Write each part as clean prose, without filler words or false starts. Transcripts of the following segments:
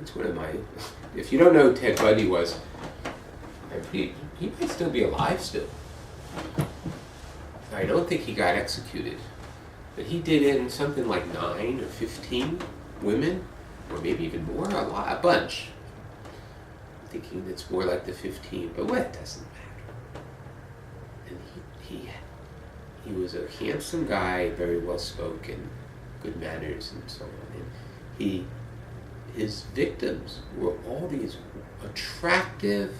It's one of my... If you don't know who Ted Bundy was, he might still be alive still. I don't think he got executed. But he did in something like 9 or 15 women, or maybe even more, a bunch. I'm thinking it's more like the 15, but what, it doesn't matter. And he was a handsome guy, very well spoken, good manners and so on. And his victims were all these attractive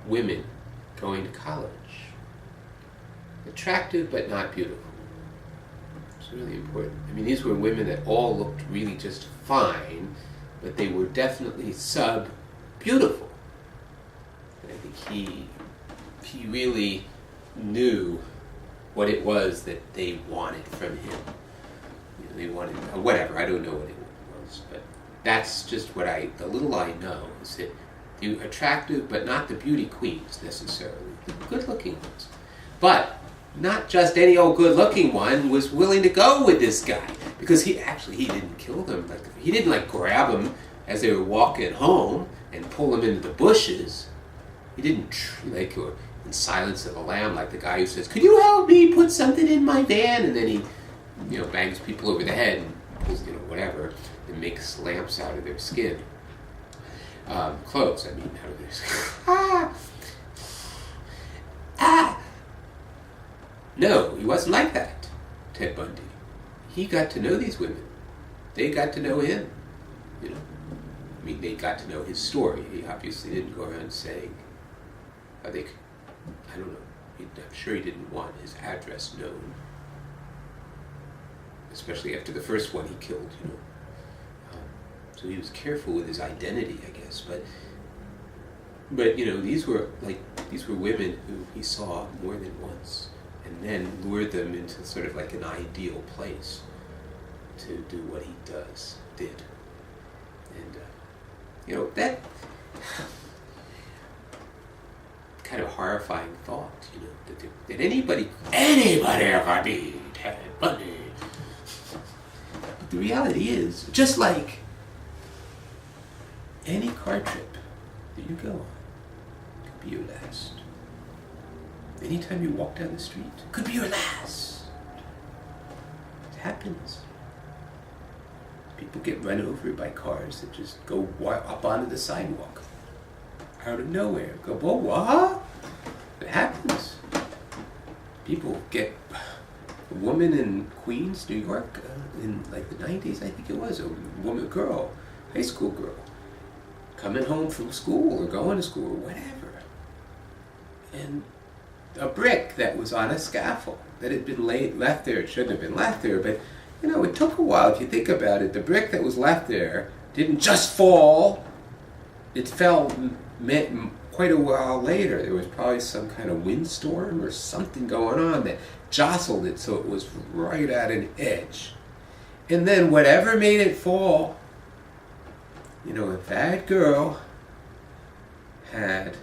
women going to college. Attractive but not beautiful. It's really important. I mean, these were women that all looked really just fine, but they were definitely sub-beautiful. And I think he really knew what it was that they wanted from him. You know, they wanted, whatever, I don't know what it was, but that's just what the little I know is that the attractive, but not the beauty queens necessarily, the good-looking ones. But not just any old good-looking one was willing to go with this guy, because he didn't kill them. He didn't grab them as they were walking home and pull them into the bushes. He didn't in Silence of the Lamb, like the guy who says, "Could you help me put something in my van?" And then he, bangs people over the head and pulls, whatever, and makes lamps out of their skin. Clothes, out of their skin. No, he wasn't like that, Ted Bundy. He got to know these women. They got to know him. They got to know his story. He obviously didn't go around saying, I don't know, I'm sure he didn't want his address known. Especially after the first one he killed, So he was careful with his identity, I guess. But these were women who he saw more than once, and then lured them into sort of like an ideal place to do what he did. And that kind of horrifying thought, that anybody ever be Ted Bundy. But the reality is, just like any car trip that you go on could be your last. Anytime you walk down the street, could be your last. It happens. People get run over by cars that just go up onto the sidewalk. Out of nowhere. Go, whoa, what? It happens. People get... A woman in Queens, New York, in the 90s, I think it was, a girl, high school girl, coming home from school or going to school or whatever. And a brick that was on a scaffold that had been left there. It shouldn't have been left there, but it took a while. If you think about it, the brick that was left there didn't just fall. It fell quite a while later. There was probably some kind of windstorm or something going on that jostled it so it was right at an edge. And then whatever made it fall, if that girl had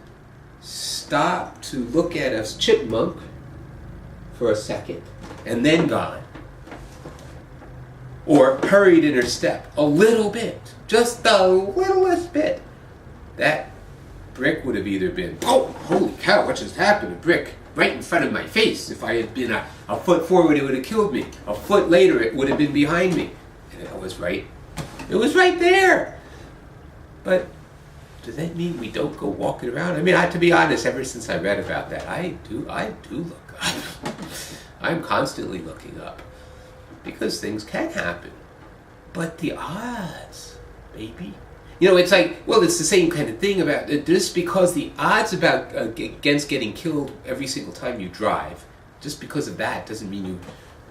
stopped to look at a chipmunk for a second and then gone, or hurried in her step a little bit, just the littlest bit, that brick would have either been, oh, holy cow, what just happened? A brick right in front of my face. If I had been a foot forward, it would have killed me. A foot later, it would have been behind me. And it was right there. But does that mean we don't go walking around? To be honest, ever since I read about that, I do look up. I'm constantly looking up. Because things can happen. But the odds, baby. It's it's the same kind of thing about just because the odds against getting killed every single time you drive, just because of that doesn't mean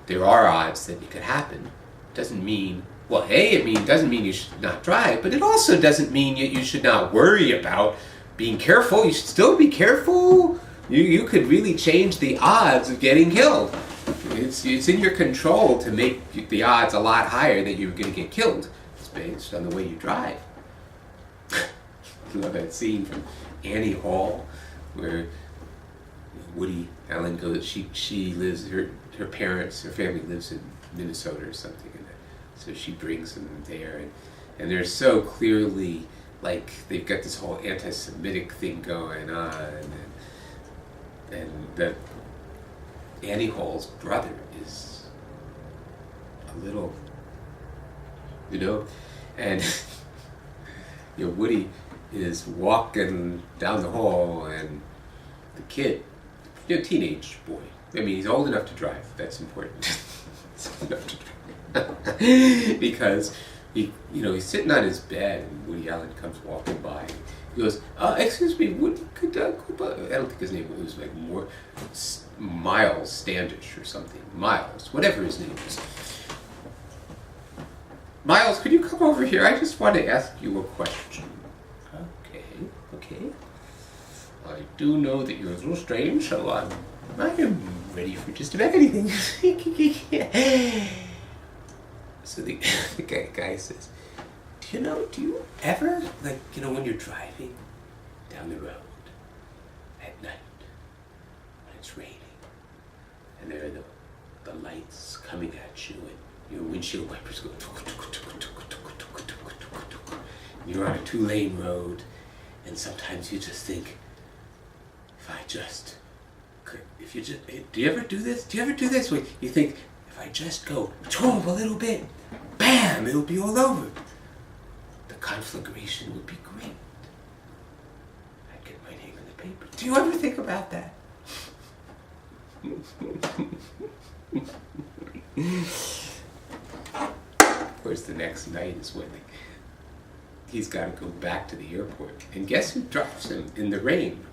there are odds that it could happen. Doesn't mean, doesn't mean you should not drive, but it also doesn't mean you should not worry about being careful. You should still be careful. You could really change the odds of getting killed. It's in your control to make the odds a lot higher that you're going to get killed. It's based on the way you drive. I love that scene from Annie Hall where Woody Allen goes. She lives. Her family lives in Minnesota or something, and so she brings them there, and they're so clearly like they've got this whole anti-Semitic thing going on, and that Annie Hall's brother is a little, and Woody is walking down the hall, and the kid, teenage boy. I mean, he's old enough to drive. That's important. He's old enough to drive. Because he's sitting on his bed, and Woody Allen comes walking by. He goes, "Excuse me, Woody, could I don't think his name was like more Miles Standish or something. Miles, whatever his name is. Miles, could you come over here? I just want to ask you a question." Okay. I do know that you're a little strange, so I am ready for just about anything. So the guy says, do you ever, when you're driving down the road at night, when it's raining, and there are the lights coming at you, and your windshield wipers go, and you're on a 2-lane road, and sometimes you just think, do you ever do this? Where you think, if I just go a little bit, bam, it'll be all over. The conflagration would be great. I'd get my name in the paper. Do you ever think about that? Of course, the next night is when he's got to go back to the airport. And guess who drops him in the rain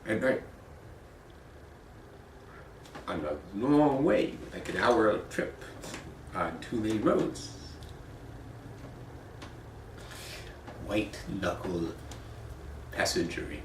at night? On a long way, like an hour trip on 2-lane roads. White knuckle passengering.